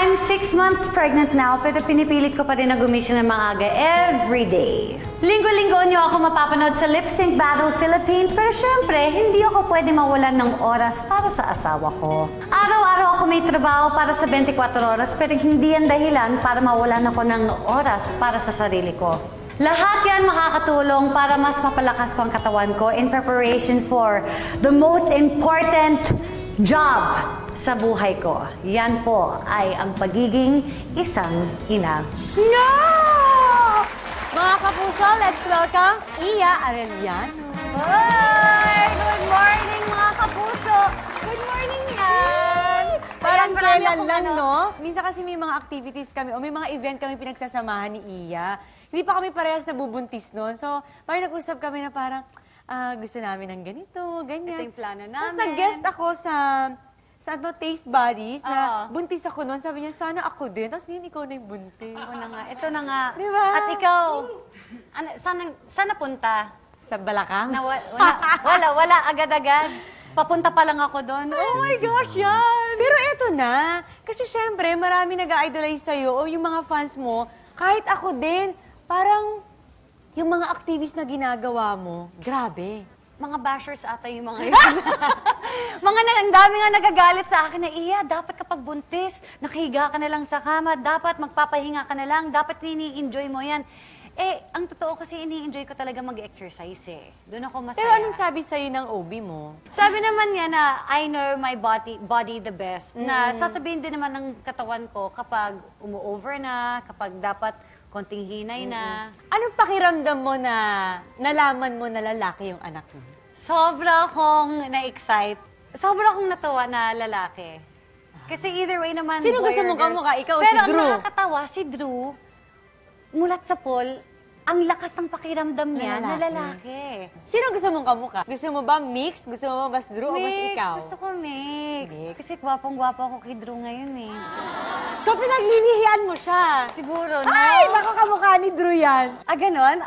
I'm 6 months pregnant now, pero pinipilit ko pa rin na gumising ng maaga every day. Linggo-linggo niyo ako mapapanood sa Lip Sync Battles Philippines, pero syempre, hindi ako pwede mawalan ng oras para sa asawa ko. Araw-araw ako may trabaho para sa 24 oras, pero hindi yan dahilan para mawalan ako ng oras para sa sarili ko. Lahat yan makakatulong para mas mapalakas ko ang katawan ko in preparation for the most important job sa buhay ko. Yan po ay ang pagiging isang ina. No! Mga kapuso, let's welcome Iya Arellano. Hi! Good morning mga kapuso! Good morning yan! Parang kailan lang, no? Minsan kasi may mga activities kami o may mga event kami pinagsasamahan ni Iya. Hindi pa kami parehas nabubuntis noon. So, parang nag-usap kami na parang gusto namin ng ganito, ganyan. Ito yung plano namin. Tapos nag-guest ako sa Taste Buddies na buntis ako noon. Sabi niya, sana ako din. Tapos ngayon ikaw na yung buntis. Ako na nga. Ito na nga. Diba? At ikaw, sana punta? Sa Balakang? Wala. Agad-agad. Papunta pa lang ako doon. Oh my gosh, yan! Pero eto na. Kasi syempre, marami nag-idolize sa'yo o yung mga fans mo. Kahit ako din, parang yung mga activities na ginagawa mo, grabe. Mga bashers ata yung mga yun. Ang dami nga nagagalit sa akin na, Iya, dapat kapag buntis, nakahiga ka na lang sa kama, dapat magpapahinga ka na lang, dapat ini-enjoy mo yan. Eh, ang totoo kasi ini-enjoy ko talaga mag-exercise eh. Doon ako masaya. Pero anong sabi sa'yo ng OB mo? Sabi naman niya na I know my body the best. Na sasabihin din naman ng katawan ko kapag umu-over na, kapag dapat konting hinay na. Anong pakiramdam mo na nalaman mo na lalaki yung anak mo? Sobra akong na-excite. Sobra akong natuwa na lalaki. Kasi either way naman, Sino boy gusto or mong girl. kamukha? Ikaw o Pero si Drew? Pero ang nakakatawa, si Drew, mulat sa pool, ang lakas ng pakiramdam niya na lalaki. Sino gusto mong kamukha? Gusto mo ba mix? Gusto mo ba mas Drew o mas ikaw? Gusto ko mix. Kasi gwapong-gwapo ako kay Drew ngayon eh. So pinaglilihian mo siya? Siguro, no? Ay, nakakamukha ni Drew yan. Ganon?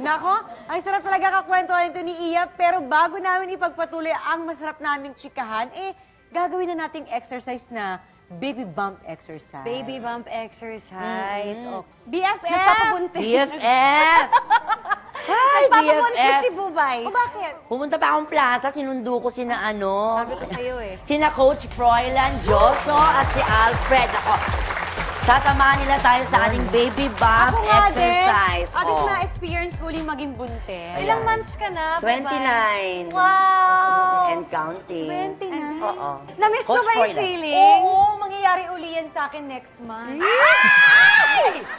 Nako, ang sarap talaga kakwentuhan ito ni Iya, pero bago namin ipagpatuloy ang masarap naming chikahan, gagawin na nating exercise na baby bump exercise. Baby bump exercise. BFF! Nagpapabuntis. BFF! Hi, Nagpapabuntis BFF! si Bubay. O bakit? Pumunta pa akong plaza, sinundo ko sina Sabi ko sa'yo eh. Sina Coach Froilan Joso at si Alfred. Ako, sasamahan nila tayo sa ating baby bump exercise. At least na-experience ko uling maging buntis. Ilang months ka na, Bubay? 29. Wow! And counting. 29? Oo. Na-miss mo Coach ba yung Froilan. feeling? Oo, mangyayari uli yan sa akin next month.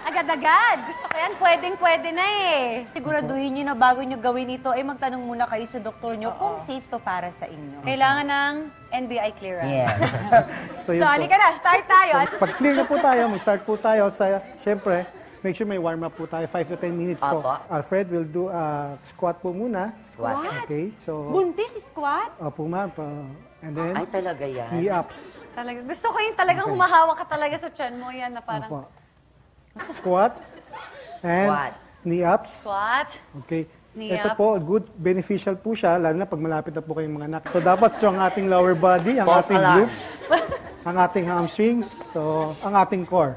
Agad-agad. Gusto ko yan. Pwedeng-pwede na eh. Siguraduhin nyo na bago nyo gawin ito, magtanong muna kayo sa doktor nyo kung safe to para sa inyo. Kailangan ng NBI clearance. Yes. So, halika na. Start tayo. Pag clear na po tayo, mag-start po tayo sa, syempre, make sure may warm up po tayo, 5 to 10 minutes po. Apo. Alfred will do squat po muna. Squat. Okay, so, Buntis, squat? opo ma'am. And then, Ay, talaga yan. knee-ups. Talaga. Gusto ko yung talagang humahawak ka talaga sa tiyan mo. Yan na parang Opo. Squat. And Squat. knee-ups. squat. Okay. Knee Ito up. po, good, beneficial po siya, lalo na pag malapit na po kayong mga anak. So, dapat strong ang ating lower body, ang False ating alarm. glutes, ang ating hamstrings, so, ang ating core.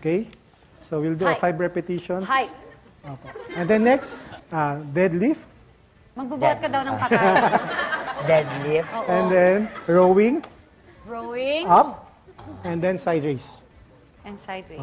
Okay? So, we'll do 5 repetitions. Hi. Opo. And then next, deadlift. Magbubuhat ka daw ng pata. Deadlift. And then, rowing, Rowing up, and then side raise. and sideways.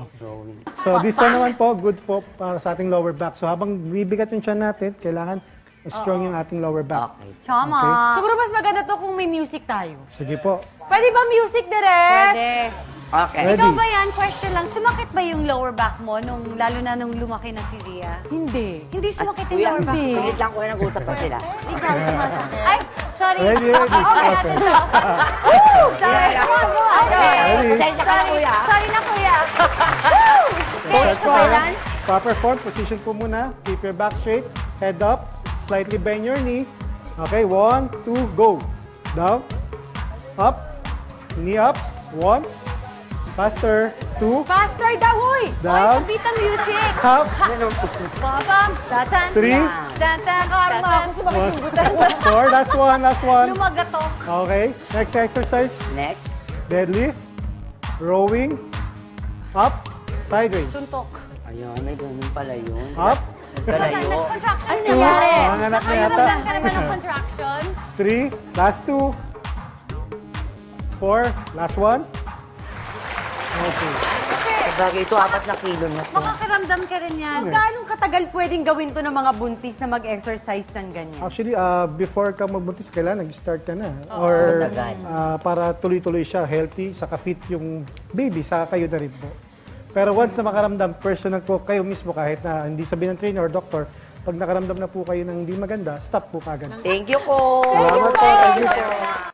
So, this one naman po, good po para sa ating lower back. So, habang bibigat yung tiyan natin, kailangan strong yung ating lower back. Okay. Tama. Siguro mas maganda to kung may music tayo. Sige po. Pwede ba music direct? Pwede. Okay. Ready? Ikaw ba yan? Question lang. Sumakit ba yung lower back mo lalo na nung lumaki na si Zia? Hindi. Hindi sumakit yung Kuya, lower back mo? saglit lang kuya, nag-usap pa sila. Ikaw sumasakit. Ay, sorry. Ready? Okay, natin to. Sorry. Okay. Ready? Pasensya ka na kuya. Sorry na, kuya. Coach Froilan. Proper form, position po muna. Keep your back straight, head up, slightly bend your knee. Okay, 1, 2, go. Down, up, knee ups, 1, faster, 2, Faster daw, huy! down, Beat the music. up, Babam. Tatan. 3, Tatan. Karma, gusto ba kitang 4, last one. Lumagatok. Okay, next exercise, Next. deadlift, rowing, up, side raise. Suntok. Ayun, may ganun pala yun. Up, Nagkalayo. Contraction. Ano nangyari? mga anak na yata. Nakaramdam ka naman ng contraction? 3, last 2, 4, last 1. Okay. Sabagay ito, 4 na kilo na to. Makakaramdam ka rin yan. Gaano katagal pwedeng gawin to ng mga buntis na mag-exercise ng ganyan? Actually, before ka magbuntis, kailangan nag-start ka na. Or Matagal. para tuloy-tuloy siya, healthy, saka fit yung baby, saka kayo na rin po. Pero once na makaramdam, personal po, kayo mismo kahit na hindi sabihin ng trainer or doctor, pag nakaramdam na po kayo ng hindi maganda, stop po kagad. Thank you po. Salamat po. Thank you po.